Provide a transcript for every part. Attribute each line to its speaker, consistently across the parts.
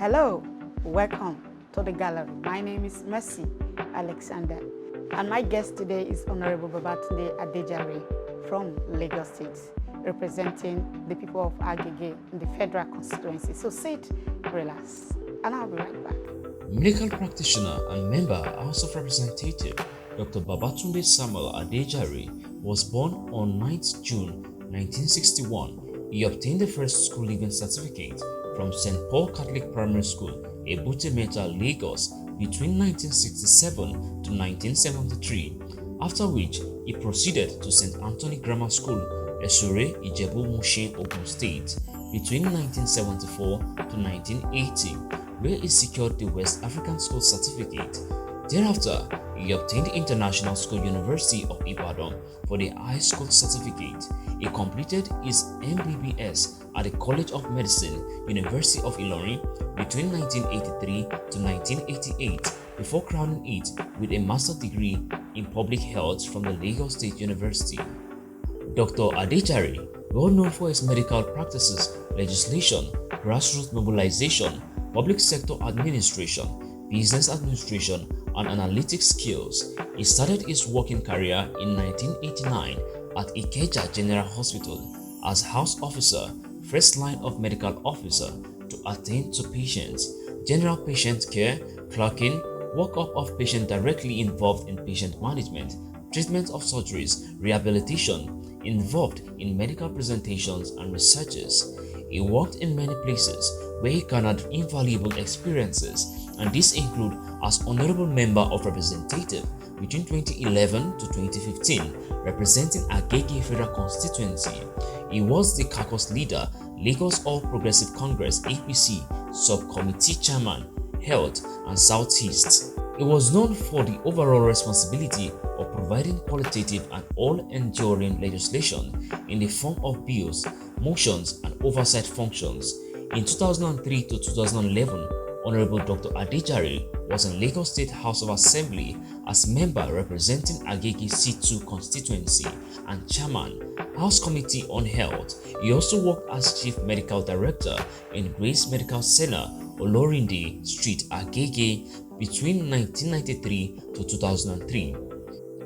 Speaker 1: Hello, welcome to the gallery. My name is Mercy Alexander, and my guest today is Honorable Babatunde Adejare from Lagos State, representing the people of Agege in the federal constituency. So sit, relax, and I'll be right back.
Speaker 2: Medical practitioner and member House of Representative Dr. Babatunde Samuel Adejare was born on 9th June 1961. He obtained the first school leaving certificate from St. Paul Catholic Primary School, Ebute Metta, Lagos, between 1967 to 1973, after which he proceeded to St. Anthony Grammar School, Esure, Ijebu, Mushin, Ogun State, between 1974 to 1980, where he secured the West African School Certificate. Thereafter, he obtained the International School University of Ibadan for the High School Certificate. He completed his MBBS at the College of Medicine, University of Ilorin, between 1983 to 1988, before crowning it with a master's degree in public health from the Lagos State University. Dr. Adejare, well known for his medical practices, legislation, grassroots mobilization, public sector administration, business administration, and analytics skills. He started his working career in 1989 at Ikeja General Hospital as house officer, first line of medical officer, to attend to patients, general patient care, clerking, workup of patients directly involved in patient management, treatment of surgeries, rehabilitation, involved in medical presentations and researches. He worked in many places where he garnered invaluable experiences, and these include as Honorable Member of Representative between 2011 to 2015, representing Agege Federal Constituency. He was the caucus leader, Lagos All Progressive Congress APC Subcommittee Chairman, Health and Southeast. He was known for the overall responsibility of providing qualitative and all-enduring legislation in the form of bills, motions, and oversight functions. In 2003 to 2011, Honorable Dr. Adejare was in Lagos State House of Assembly as member representing Agege C2 constituency and chairman, House Committee on Health. He also worked as Chief Medical Director in Grace Medical Center, Olorinde Street, Agege, between 1993 to 2003.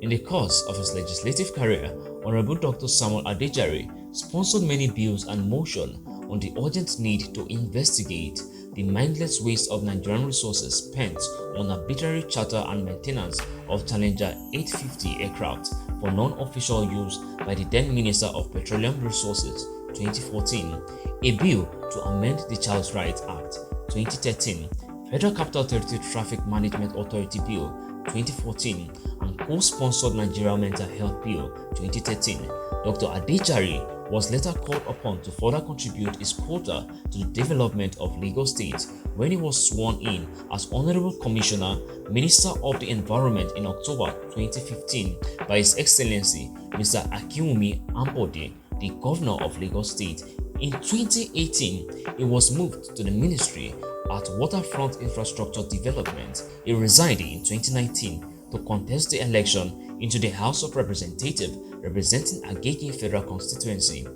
Speaker 2: In the course of his legislative career, Honorable Dr. Samuel Adejare sponsored many bills and motions on the urgent need to investigate the mindless waste of Nigerian resources spent on arbitrary charter and maintenance of Challenger 850 aircraft for non-official use by the then Minister of Petroleum Resources 2014, a bill to amend the Child Rights Act 2013, Federal Capital Territory Traffic Management Authority Bill 2014, and co-sponsored Nigeria Mental Health Bill 2013. Dr. Adejare was later called upon to further contribute his quota to the development of Lagos State when he was sworn in as Honorable Commissioner, Minister of the Environment in October 2015 by His Excellency Mr. Akinwumi Ambode, the Governor of Lagos State. In 2018, he was moved to the Ministry at Waterfront Infrastructure Development. He resigned in 2019 to contest the election into the House of Representatives representing Agege Federal Constituency.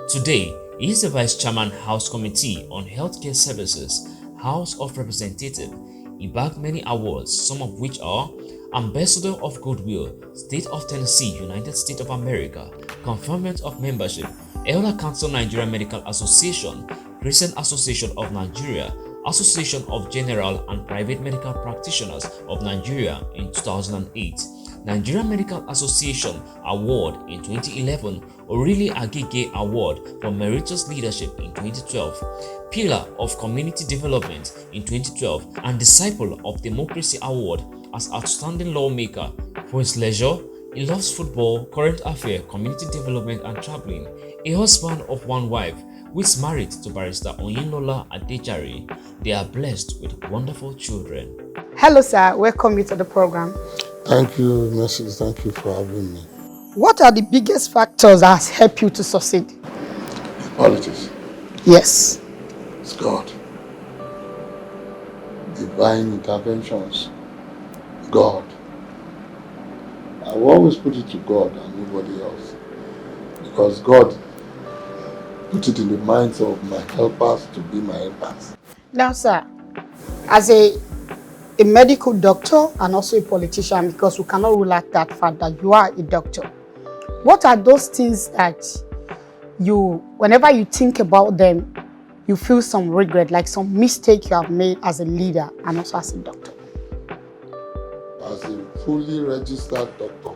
Speaker 2: Today, he is the Vice Chairman, House Committee on Healthcare Services, House of Representatives. He bagged many awards, some of which are Ambassador of Goodwill, State of Tennessee, United States of America, Conferment of Membership, Elder Council Nigeria Medical Association, Christian Association of Nigeria, Association of General and Private Medical Practitioners of Nigeria in 2008, Nigerian Medical Association Award in 2011, Orili Agege Award for Meritorious Leadership in 2012, Pillar of Community Development in 2012, and Disciple of Democracy Award as Outstanding Lawmaker. For his leisure, he loves football, current affairs, community development, and traveling. A husband of one wife, who is married to Barrister Oyinlola Adejare. They are blessed with wonderful children.
Speaker 1: Hello, sir. Welcome you to the program.
Speaker 3: Thank you, Mercy. Thank you for having me.
Speaker 1: What are the biggest factors that has helped you to succeed?
Speaker 3: Politics.
Speaker 1: Yes.
Speaker 3: It's God. Divine interventions. God. I will always put it to God and nobody else. Because God put it in the minds of my helpers to be my helpers.
Speaker 1: Now, sir, As a medical doctor and also a politician, because we cannot rule out that fact that you are a doctor, what are those things that you, whenever you think about them, you feel some regret, like some mistake you have made as a leader and also as a doctor?
Speaker 3: As a fully registered doctor,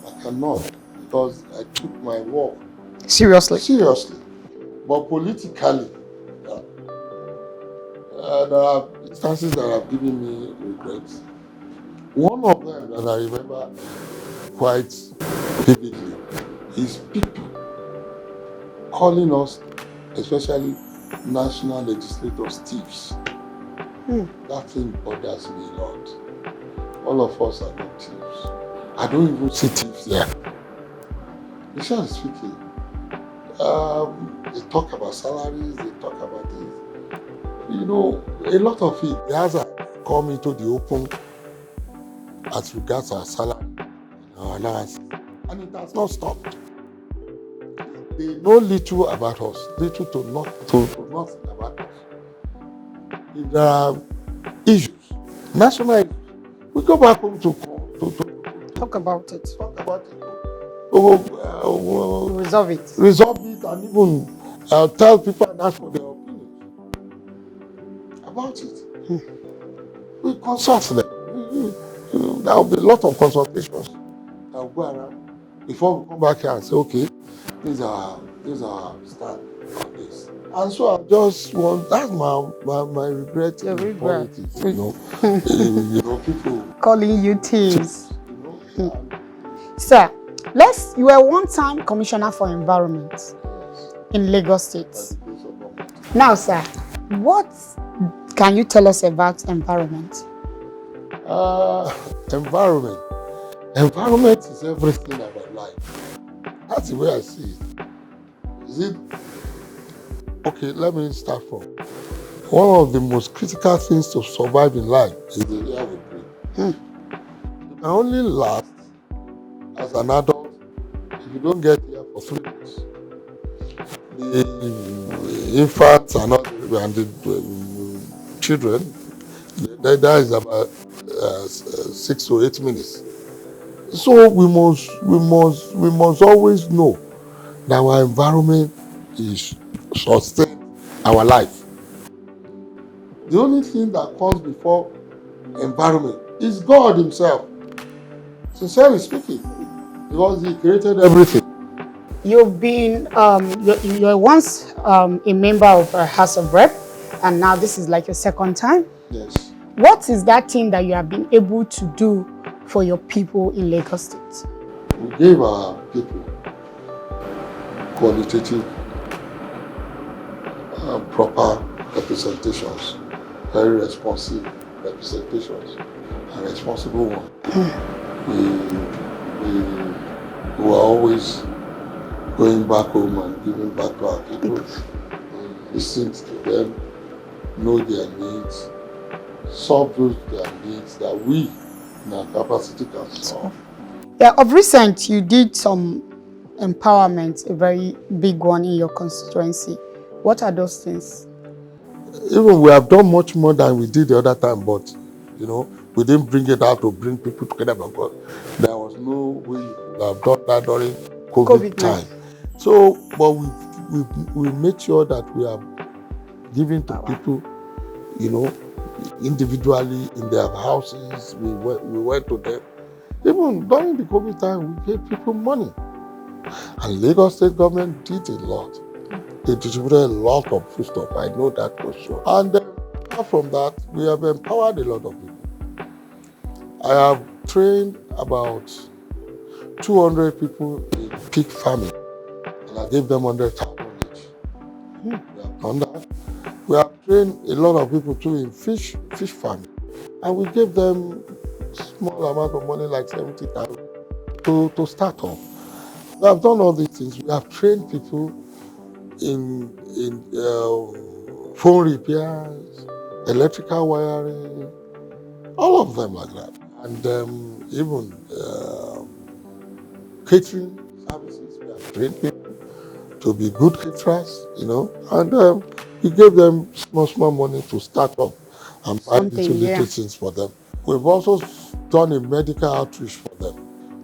Speaker 3: I cannot, because I took my work
Speaker 1: Seriously?
Speaker 3: seriously. But politically, there are instances that have given me regrets. One of them that I remember quite vividly is people calling us, especially national legislators, thieves. That thing bothers me a lot. All of us are not thieves. I don't even see thieves there. Initially speaking, they talk about salaries, they talk about this. You know, a lot of it has come into the open as regards our salary and our allowance, and it has not stopped. They know little about us, little to nothing about us. If there are issues, national issues, we go back home to
Speaker 1: Talk about it. Resolve it.
Speaker 3: Resolve it, and even tell people and ask for their opinions about it. We consult them. There will be a lot of consultations that will go around before we come back here and say, okay, these are stand on this. And so I just want, that's my regret in politics. You know, people
Speaker 1: calling you thieves.
Speaker 3: You know,
Speaker 1: Sir, you were one time Commissioner for Environment in Lagos State. Now, sir, what can you tell us about environment?
Speaker 3: Environment. Environment is everything about life. That's the way I see it. Is it? Okay, let me start from. One of the most critical things to survive in life is the air we breathe. You can only last as an adult if you don't get here for 3 weeks. The infants and the children, that is about 6 to 8 minutes. So we must always know that our environment is sustain our life. The only thing that comes before environment is God Himself. Sincerely speaking, because He created everything.
Speaker 1: You've been, you're once a member of a House of Rep, and now this is like your second time.
Speaker 3: Yes.
Speaker 1: What is that thing that you have been able to do for your people in Lagos State?
Speaker 3: We gave our people qualitative, proper representations, very responsive representations, and responsible one. We were always going back home and giving back to our people, listening to them, know their needs, solve their needs that we, in our capacity, can solve.
Speaker 1: Yeah, of recent, you did some empowerment, a very big one in your constituency. What are those things?
Speaker 3: Even we have done much more than we did the other time, but you know, we didn't bring it out to bring people together because there was no way you could have done that during COVID time. So, but we made sure that we are giving to people, you know, individually in their houses. We went to them. Even during the COVID time, we gave people money. And Lagos State government did a lot. They distributed a lot of food stuff. I know that for sure. And apart from that, we have empowered a lot of people. I have trained about 200 people in pig farming, and I gave them 100,000 each. We have done that. We have trained a lot of people too in fish farming, and we gave them small amount of money, like 70,000, to start off. We have done all these things. We have trained people in phone repairs, electrical wiring, all of them like that, and even catering services. We have trained people to be good caterers, you know, and we gave them small money to start up and buy little things for them. We've also done a medical outreach for them.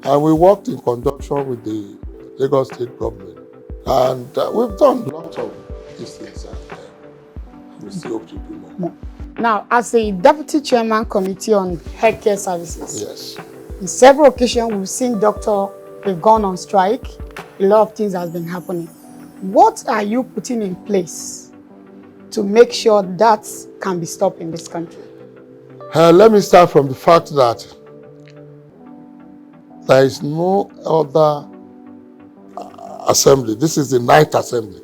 Speaker 3: And we worked in conjunction with the Lagos State government. And we've done lots of these things. And we still hope to do more.
Speaker 1: Now, as a Deputy Chairman Committee on Healthcare Services,
Speaker 3: yes,
Speaker 1: in several occasions we've seen doctors, they've gone on strike. A lot of things have been happening. What are you putting in place to make sure that can be stopped in this country?
Speaker 3: Let me start from the fact that there is no other assembly. This is the 9th assembly.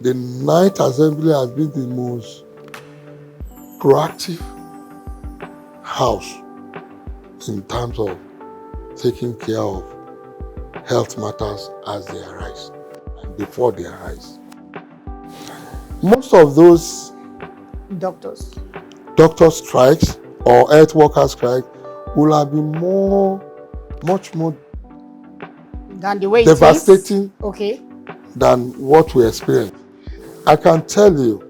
Speaker 3: The 9th assembly has been the most proactive house in terms of taking care of health matters as they arise and before they arise. Most of those doctor strikes or health worker strikes will have been much more
Speaker 1: than the way
Speaker 3: devastating
Speaker 1: than
Speaker 3: what we experienced. I can tell you,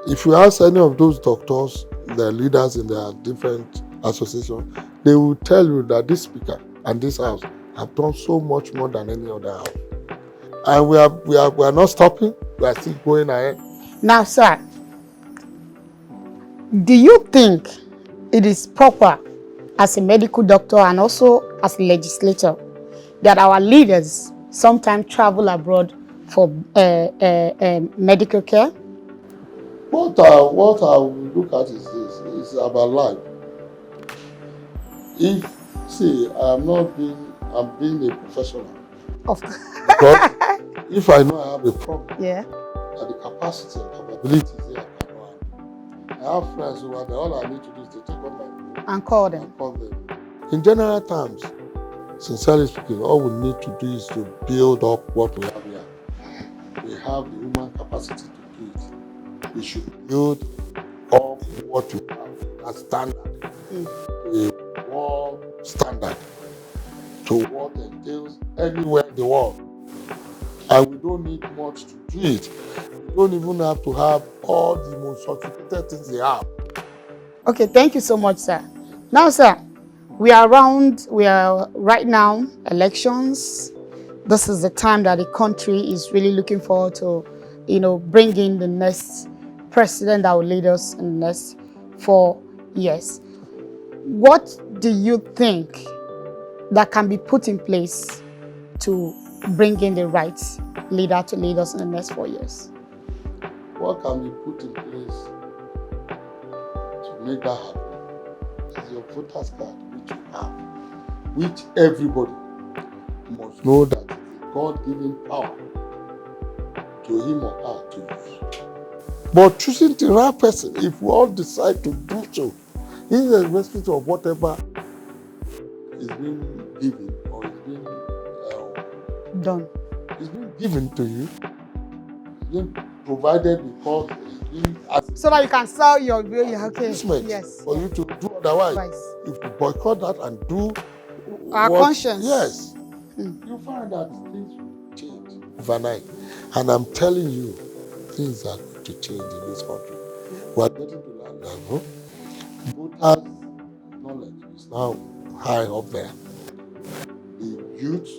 Speaker 3: if you ask any of those doctors, their leaders in their different associations, they will tell you that this speaker and this house have done so much more than any other house. And we are not stopping, we are still going ahead.
Speaker 1: Now, sir, do you think it is proper as a medical doctor and also as a legislator that our leaders sometimes travel abroad for medical care?
Speaker 3: What I will look at is this: it's about life. I'm being a professional.
Speaker 1: Of course.
Speaker 3: Because if I know I have a problem,
Speaker 1: that
Speaker 3: the capacity and capabilities there I cannot have. I have friends who are there. All I need to do is to take on my phone
Speaker 1: and call them.
Speaker 3: In general terms, sincerely speaking, all we need to do is to build up what we have here. We have the human capacity to do it. We should build up what we have, that standard, a world standard, to what entails anywhere in the world. And we don't need much to do it. We don't even have to have all the most sophisticated things they have.
Speaker 1: Okay, thank you so much, sir. Now, sir, we are right now, elections. This is the time that the country is really looking forward to, bring in the next president that will lead us in the next 4 years. What do you think that can be put in place to bring in the right leader to lead us in the next 4 years?
Speaker 3: What can be put in place to make that happen is your voter's card, which you have, which everybody must know that it's a God-given power to him or her to use. But choosing the right person, if we all decide to do so, irrespective of whatever is being given or is being
Speaker 1: done,
Speaker 3: it's being given to you, it's being provided because it's being
Speaker 1: so that you can sell your
Speaker 3: for you to do otherwise. If you boycott that and do
Speaker 1: our conscience,
Speaker 3: you find that things will change overnight. And I'm telling you, things are going to change in this country. We are getting to that level. Voters' knowledge is now high up there. The youth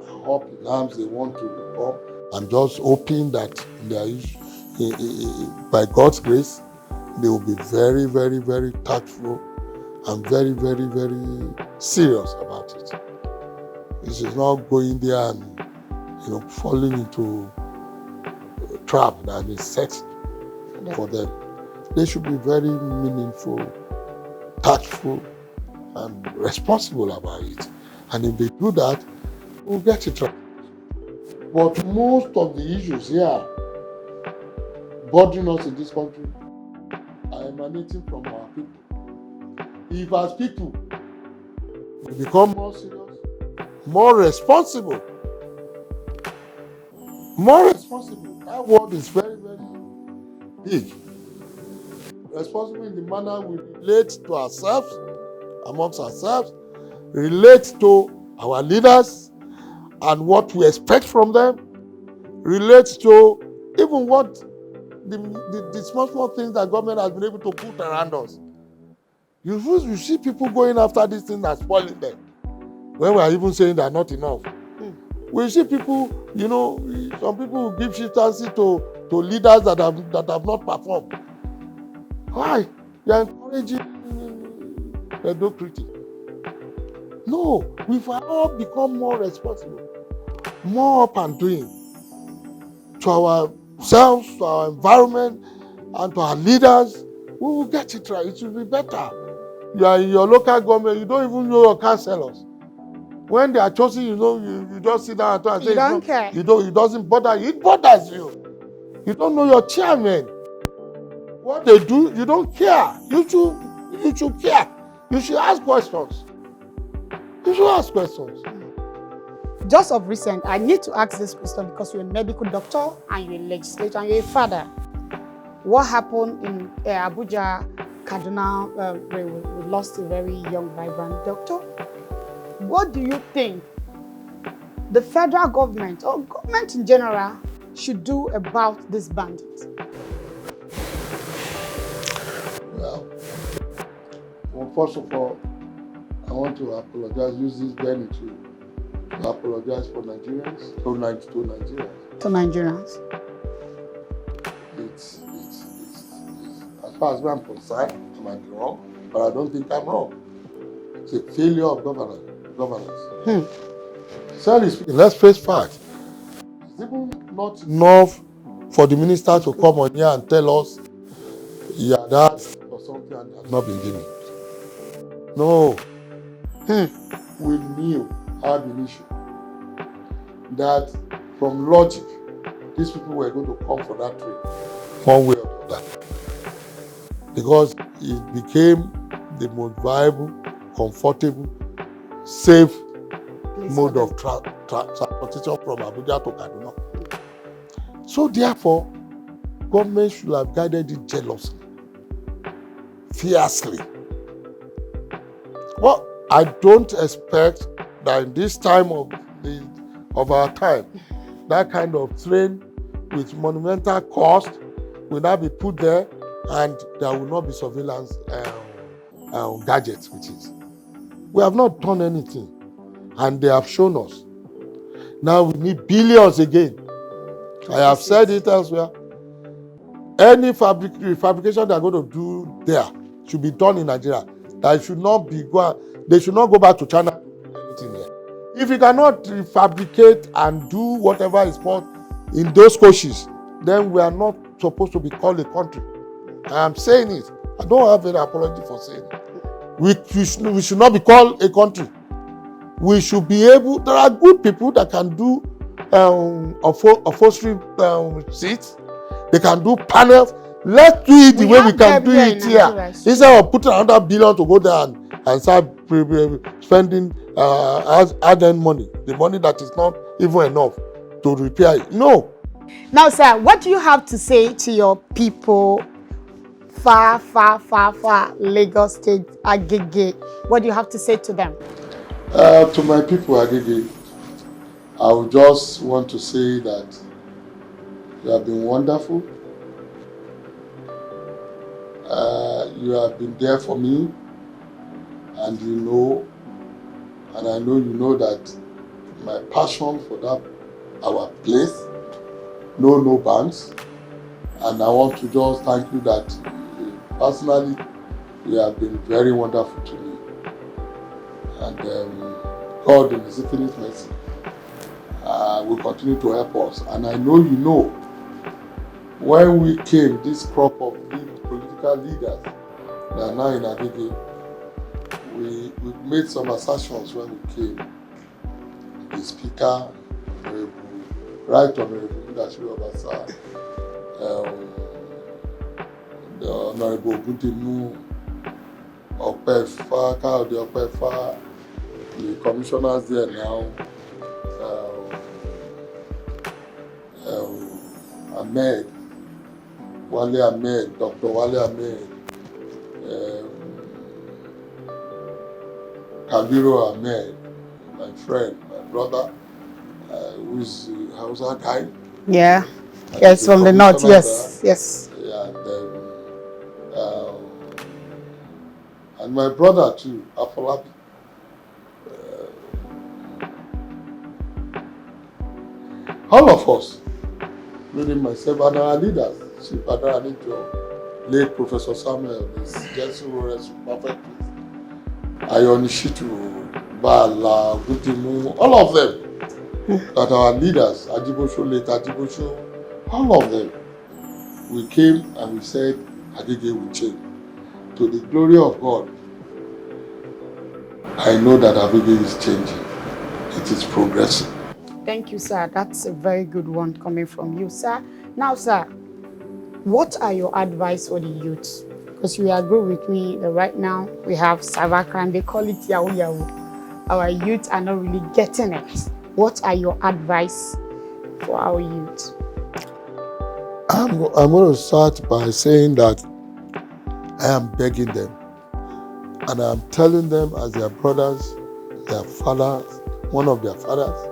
Speaker 3: are up in arms, they want to reform. I'm just hoping that by God's grace, they will be very, very, very tactful and very, very, very serious about it. This is not going there and falling into a trap that has been set for them. They should be very meaningful, tactful, and responsible about it. And if they do that, we'll get it right. But most of the issues here bothering us in this country are emanating from our people. If as people we become more serious, more responsible, that word is very, very big. Responsible in the manner we relate to ourselves, amongst ourselves, relate to our leaders and what we expect from them, relate to even what the small things that government has been able to put around us. You see people going after these things and spoiling them. When we are even saying they are not enough. We see people, some people will give chieftaincy to leaders that have not performed. Why? You are encouraging mediocrity. No, we've all become more responsible, more up and doing to ourselves, to our environment, and to our leaders. We will get it right. It will be better. You are in your local government, you don't even know your councillors. When they are chosen, you just sit down and say,
Speaker 1: you don't care.
Speaker 3: It doesn't bother you. It bothers you. You don't know your chairman. What they do, you don't care. You should care. You should ask questions. You should ask questions.
Speaker 1: Just of recent, I need to ask this question because you're a medical doctor and you're a legislator and you're a father. What happened in Abuja Cardinal? We lost a very young, vibrant doctor. What do you think the federal government or government in general should do about this bandit?
Speaker 3: Well, first of all, I want to apologize. Use this venue to apologize for Nigerians, to Nigerians.
Speaker 1: To Nigerians.
Speaker 3: It's as far as I'm concerned, I might be wrong, but I don't think I'm wrong. It's a failure of governance. Sorry, let's face facts. It's even not enough for the minister to come on here and tell us he had asked for something and has not been given. No. We knew, had an issue, that from logic, these people were going to come for that trade, one way or the other. Because it became the most viable, comfortable, safe mode of transportation from Abuja to Cardinal. So therefore, government should have guided it jealously, fiercely. Well, I don't expect that in this time of our time, that kind of train with monumental cost will now be put there and there will not be surveillance gadgets with it. We have not done anything and they have shown us. Now we need billions again. I have said it elsewhere. Any fabrication they are going to do there should be done in Nigeria. They should not go back to China to do anything there. If you cannot fabricate and do whatever is called in those coaches, then we are not supposed to be called a country. I am saying it. I don't have any apology for saying it. We should not be called a country. We should be able, there are good people that can do upholstery seats. They can do panels. Let's do it the way we can do it here. Instead of putting another billion to go there and start spending hard-earned money, the money that is not even enough to repair it. No.
Speaker 1: Now, sir, what do you have to say to your people far Lagos State, Agege? What do you have to say to them?
Speaker 3: To my people, Adejare, I would just want to say that you have been wonderful. You have been there for me, and I know you know that my passion for that, our place, no bounds. And I want to just thank you that personally, you have been very wonderful to me. And God in His infinite mercy will continue to help us. And I know you know, when we came, this crop of political leaders that are now in Adejare, we made some assertions when we came. The Speaker, Right Honorable Leadership Officer, the Honorable Gudinu, Opefa, Kaode Opefa, the commissioners there now, Ahmed, Wale Ahmed, Dr. Wale Ahmed, Kabiru Ahmed, my friend, my brother, who is Hausa guy.
Speaker 1: Yeah. Yes, from the north. Yes, yes.
Speaker 3: Yeah, and my brother too, Afolabi. All of us, including myself and our leaders, Chief Adejare, late Professor Samuel, Miss Jensen Rores, perfect peace, Ayonishitu, Bala, Gutimu, all of them, that our leaders, Ajibosho, late Ajibosho, all of them, we came and we said, Agege will change. To the glory of God, I know that Agege is changing. It is progressing.
Speaker 1: Thank you, sir. That's a very good one coming from you, sir. Now, sir, what are your advice for the youth? Because you agree with me that right now we have cybercrime, they call it Yahoo Yahoo. Our youth are not really getting it. What are your advice for our youth?
Speaker 3: I'm going to start by saying that I am begging them, and I'm telling them as their brothers, their fathers, one of their fathers,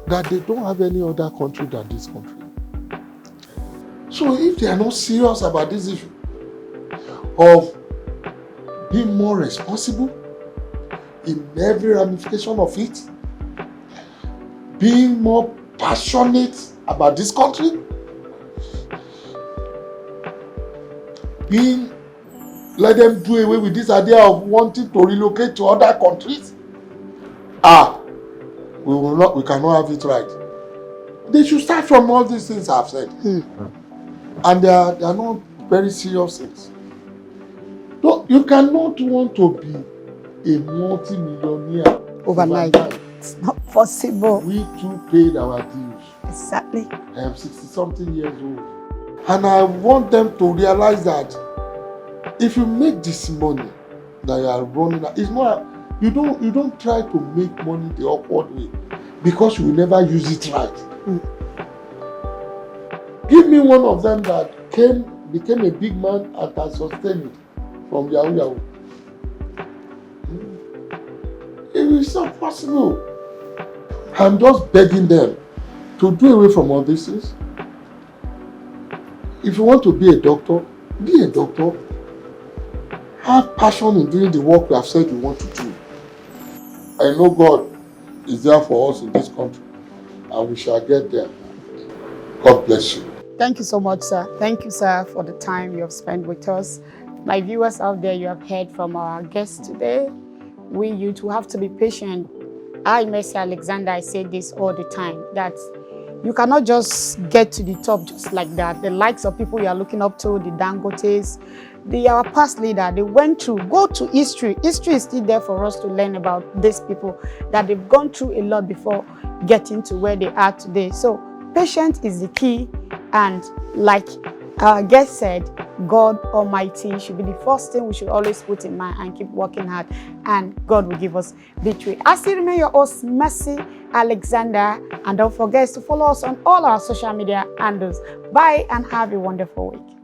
Speaker 3: that they don't have any other country than this country. So if they are not serious about this issue of being more responsible in every ramification of it, being more passionate about this country, let them do away with this idea of wanting to relocate to other countries. We cannot have it right. They should start from all these things I've said. And they are not very serious things. No, you cannot want to be a multi-millionaire
Speaker 1: Overnight. It's not possible.
Speaker 3: We too paid our dues.
Speaker 1: Exactly.
Speaker 3: I am 60-something years old. And I want them to realize that if you make this money that you are running, it's not, you don't try to make money the awkward way, because you will never use it right. Give me one of them that became a big man and can sustain it from Yahoo Yahoo. It is not possible. I'm just begging them to do away from all these things. If you want to be a doctor, be a doctor. Have passion in doing the work you have said you want to do. I know God is there for us in this country, and we shall get there. God bless you.
Speaker 1: Thank you so much, sir. Thank you, sir, for the time you have spent with us. My viewers out there, you have heard from our guests today. We youth will have to be patient. I, Mercy Alexander, I say this all the time, that you cannot just get to the top just like that. The likes of people you are looking up to, the Dangotes, our past leader, they went through. Go to history. History is still there for us to learn about these people, that they've gone through a lot before getting to where they are today. So patience is the key, and like our guest said, God Almighty should be the first thing we should always put in mind and keep working hard, and God will give us victory. I still remain your host, Mercy Alexander, and don't forget to follow us on all our social media handles. Bye and have a wonderful week.